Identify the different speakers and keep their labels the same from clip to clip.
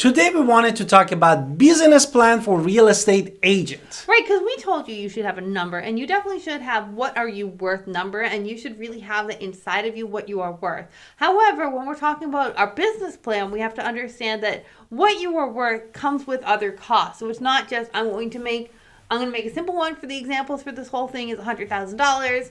Speaker 1: Today we wanted to talk about business plan for real estate agents.
Speaker 2: Right, because we told you should have a number, and you definitely should have what are you worth number, and you should really have that inside of you what you are worth. However, when we're talking about our business plan, we have to understand that what you are worth comes with other costs. So it's not just I'm going to make a simple one for the examples for this whole thing is $100,000.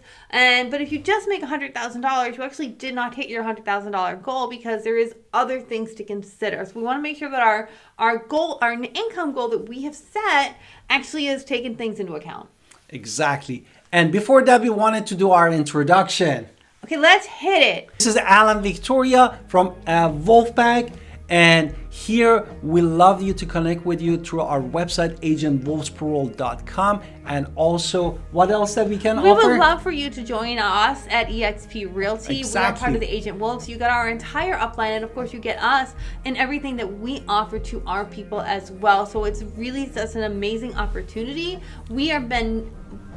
Speaker 2: But if you just make $100,000, you actually did not hit your $100,000 goal because there is other things to consider. So we want to make sure that our goal, our income goal that we have set actually is taking things into account.
Speaker 1: Exactly. And before that, we wanted to do our introduction.
Speaker 2: Okay, let's hit it.
Speaker 1: This is Alan Victoria from Wolfpack. And here we love you to connect with you through our website, agentwolfsparole.com. And also, what else that we can offer?
Speaker 2: We would love for you to join us at eXp Realty.
Speaker 1: Exactly.
Speaker 2: We are part of the Agent Wolves. You got our entire upline, and of course you get us and everything that we offer to our people as well. So it's really such an amazing opportunity. We have been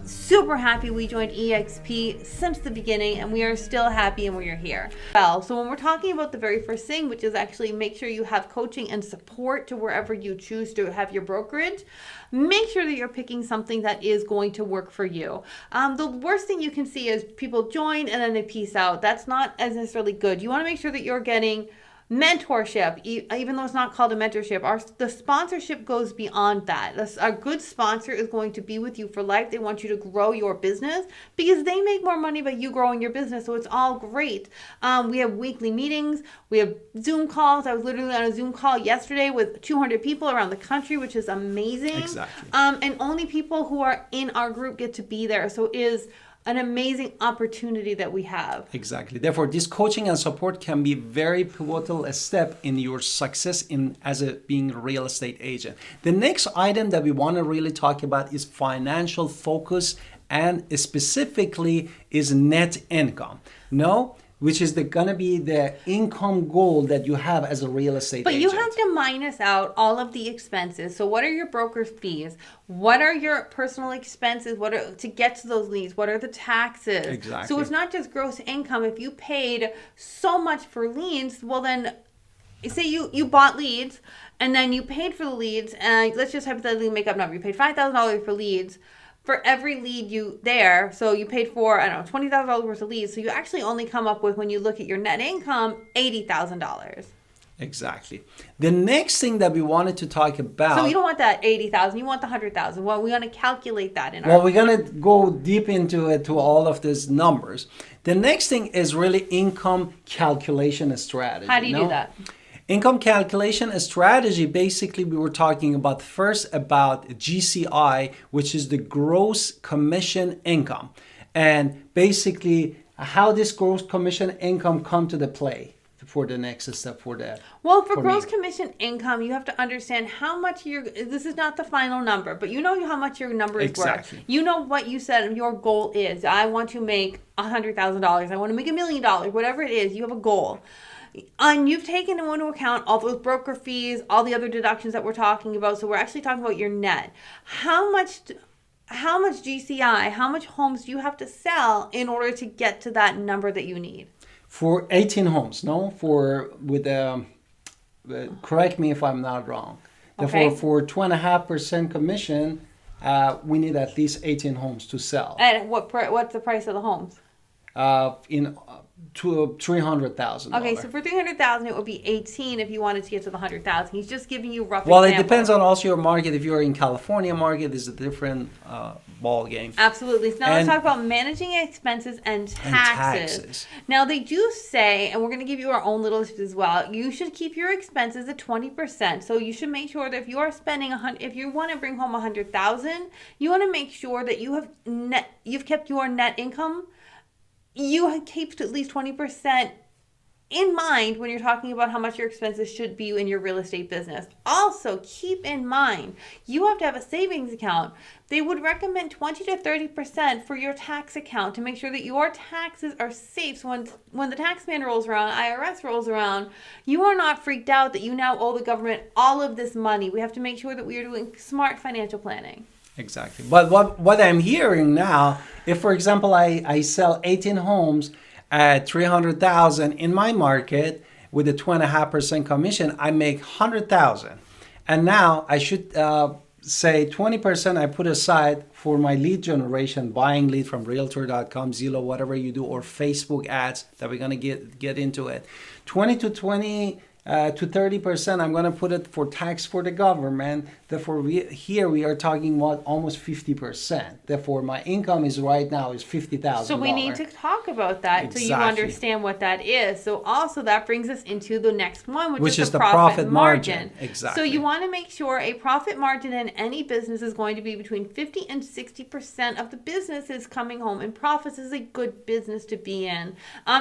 Speaker 2: super happy we joined eXp since the beginning, and we are still happy and we are here. Well, so when we're talking about the very first thing, which is actually make sure you have coaching and support to wherever you choose to have your brokerage, make sure that you're picking something that is going to work for you. The worst thing you can see is people join and then they peace out. That's not as necessarily good. You want to make sure that you're getting mentorship, even though it's not called a mentorship. The sponsorship goes beyond that. A good sponsor is going to be with you for life. They want you to grow your business because they make more money by you growing your business. So it's all great. We have weekly meetings. We have Zoom calls. I was literally on a Zoom call yesterday with 200 people around the country, which is amazing.
Speaker 1: Exactly.
Speaker 2: And only people who are in our group get to be there. So it is an amazing opportunity that we have.
Speaker 1: Exactly. Therefore, this coaching and support can be very pivotal step in your success being a real estate agent. The next item that we want to really talk about is financial focus, and specifically is net income. Which is going to be the income goal that you have as a real estate agent.
Speaker 2: But you have to minus out all of the expenses. So what are your broker's fees? What are your personal expenses? To get to those leads? What are the taxes?
Speaker 1: Exactly.
Speaker 2: So it's not just gross income. If you paid so much for leads, well then, say you bought leads and then you paid for the leads, and let's just hypothetically make up a number. You paid $5,000 for leads. For every lead so you paid for, $20,000 worth of leads. So you actually only come up with, when you look at your net income, $80,000.
Speaker 1: Exactly. The next thing that we wanted to talk about.
Speaker 2: So you don't want that $80,000, you want the $100,000. Well, we're going to calculate that
Speaker 1: we're going to go deep into it, to all of these numbers. The next thing is really income calculation strategy.
Speaker 2: How do you do that?
Speaker 1: Income calculation strategy, basically we were talking about first about GCI, which is the gross commission income. And basically how this gross commission income come to the play for the next step for that.
Speaker 2: Well, for gross commission income, you have to understand how much this is not the final number, but you know how much your number is
Speaker 1: Exactly.
Speaker 2: worth. You know what you said your goal is. I want to make $100,000. I want to make $1 million, whatever it is, you have a goal. And you've taken into account all those broker fees, all the other deductions that we're talking about. So we're actually talking about your net. How much GCI, how much homes do you have to sell in order to get to that number that you need?
Speaker 1: For 18 homes, correct me if I'm not wrong.
Speaker 2: Okay.
Speaker 1: Therefore, for 2.5% commission, we need at least 18 homes to sell.
Speaker 2: And what's the price of the homes?
Speaker 1: To $300,000.
Speaker 2: Okay, so for $300,000, it would be 18 if you wanted to get to the $100,000. He's just giving you rough
Speaker 1: Well,
Speaker 2: examples.
Speaker 1: it depends on also your market. If you're in California market, it's a different ball game.
Speaker 2: Absolutely. So now let's talk about managing expenses and taxes. Now they do say, and we're going to give you our own little list as well, you should keep your expenses at 20%. So you should make sure that if you are spending if you want to bring home $100,000, you want to make sure that you've kept your net income. You keep at least 20% in mind when you're talking about how much your expenses should be in your real estate business. Also, keep in mind, you have to have a savings account. They would recommend 20 to 30% for your tax account to make sure that your taxes are safe. So when the tax man rolls around, IRS rolls around, you are not freaked out that you now owe the government all of this money. We have to make sure that we are doing smart financial planning.
Speaker 1: Exactly. But what I'm hearing now, if for example I sell 18 homes at $300,000 in my market, with a 2.5% commission, I make 100,000. And now I should say 20% I put aside for my lead generation, buying lead from Realtor.com, Zillow, whatever you do, or Facebook ads that we're going to get into it. 20 to 30% I'm going to put it for tax for the government. Therefore, we are talking about almost 50%. Therefore, my income is right now is $50,000.
Speaker 2: So we need to talk about that so you understand what that is. So also that brings us into the next one, which is the profit margin.
Speaker 1: Exactly.
Speaker 2: So you want to make sure a profit margin in any business is going to be between 50 and 60% of the business is coming home in profits. Is a good business to be in.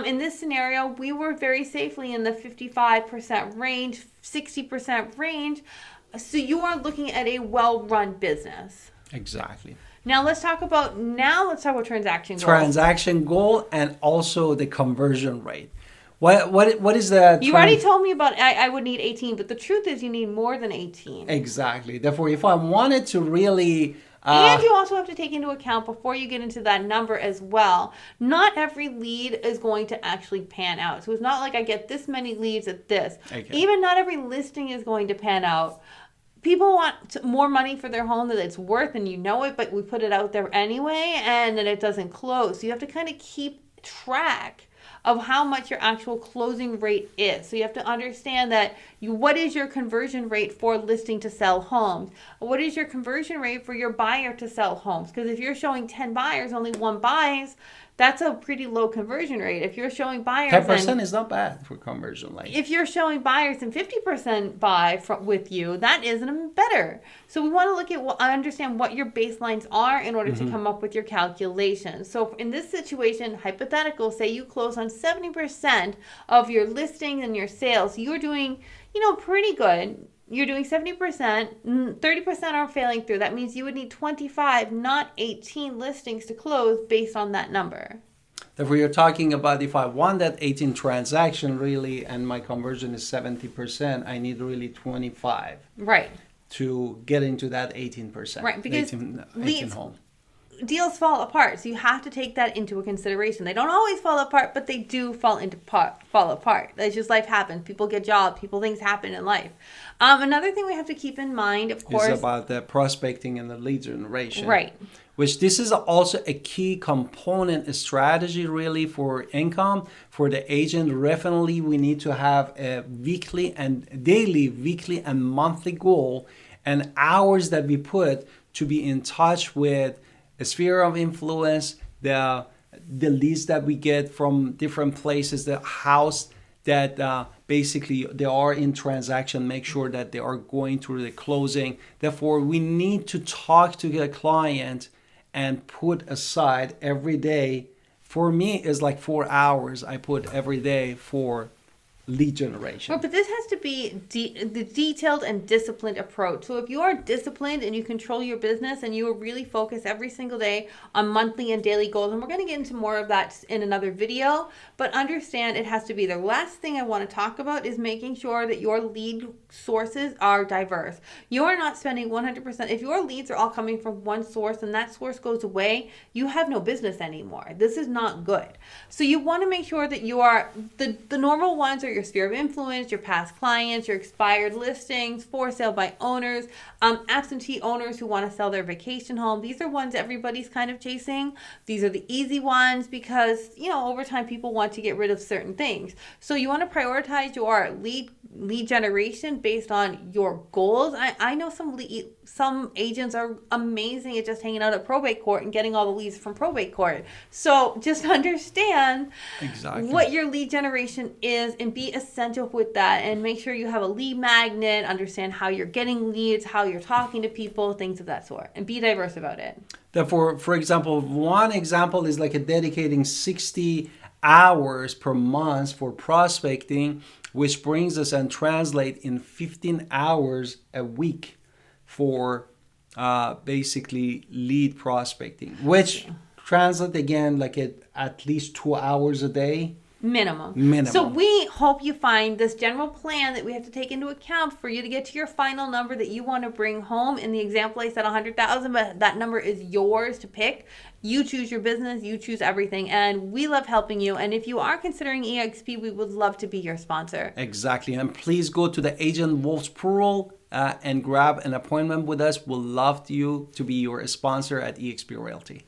Speaker 2: In this scenario, we were very safely in the 55% range, 60% range. So you are looking at a well-run business.
Speaker 1: Exactly.
Speaker 2: Now let's talk about transaction goals.
Speaker 1: Transaction goal and also the conversion rate. What is the?
Speaker 2: You already told me about I would need 18, but the truth is you need more than 18.
Speaker 1: Exactly. Therefore, if I wanted to really
Speaker 2: and you also have to take into account before you get into that number as well, not every lead is going to actually pan out. So it's not like I get this many leads at this. Okay. Even not every listing is going to pan out. People want more money for their home than it's worth, and you know it, but we put it out there anyway, and then it doesn't close. So you have to kind of keep track of how much your actual closing rate is. So you have to understand that what is your conversion rate for listing to sell homes? What is your conversion rate for your buyer to sell homes? Because if you're showing 10 buyers, only one buys, that's a pretty low conversion rate. If you're showing buyers
Speaker 1: 10% is not bad for conversion rate.
Speaker 2: If you're showing buyers and 50% buy with you, that isn't better. So we want to look at understand what your baselines are in order to come up with your calculations. So in this situation, hypothetical, say you close on 70% of your listings and your sales, you're doing, pretty good. You're doing 70%, 30% are failing through. That means you would need 25, not 18 listings to close based on that number.
Speaker 1: Therefore, you're talking about if I want that 18 transaction really and my conversion is 70%, I need really 25.
Speaker 2: Right.
Speaker 1: To get into that 18%.
Speaker 2: Right, because
Speaker 1: 18 home.
Speaker 2: Deals fall apart, so you have to take that into a consideration. They don't always fall apart, but they do fall apart. That's just life happens. People get jobs. Things happen in life. Another thing we have to keep in mind, of course,
Speaker 1: is about the prospecting and the lead generation.
Speaker 2: Right.
Speaker 1: Which this is also a key component, a strategy really for income. For the agent, definitely we need to have a weekly and monthly goal and hours that we put to be in touch with a sphere of influence, the leads that we get from different places, the house that basically they are in transaction, make sure that they are going through the closing. Therefore, we need to talk to the client and put aside every day. For me, it's like 4 hours I put every day for lead generation.
Speaker 2: Well, but this has to be the detailed and disciplined approach. So if you are disciplined and you control your business and you are really focused every single day on monthly and daily goals, and we're going to get into more of that in another video, but understand it has to be. The last thing I want to talk about is making sure that your lead sources are diverse. You are not spending 100%. If your leads are all coming from one source and that source goes away, you have no business anymore. This is not good. So you want to make sure that you are, the normal ones are your sphere of influence, your past clients, your expired listings, for sale by owners, absentee owners who want to sell their vacation home. These are ones everybody's kind of chasing. These are the easy ones because, over time people want to get rid of certain things. So you want to prioritize your lead generation based on your goals. I know some agents are amazing at just hanging out at probate court and getting all the leads from probate court. So just understand what your lead generation is and be essential with that, and make sure you have a lead magnet, understand how you're getting leads, how you're talking to people, things of that sort, and be diverse about it.
Speaker 1: Therefore, for example, one example is like a dedicating 60 hours per month for prospecting, which brings us and translate in 15 hours a week for basically lead prospecting, which translate again like at least 2 hours a day
Speaker 2: Minimum. So we hope you find this general plan that we have to take into account for you to get to your final number that you want to bring home. In the example, I said 100,000, but that number is yours to pick. You choose your business, you choose everything, and we love helping you. And if you are considering EXP, we would love to be your sponsor.
Speaker 1: Exactly. And please go to the Agent Wolf's Plural and grab an appointment with us. We'll love you to be your sponsor at EXP Realty.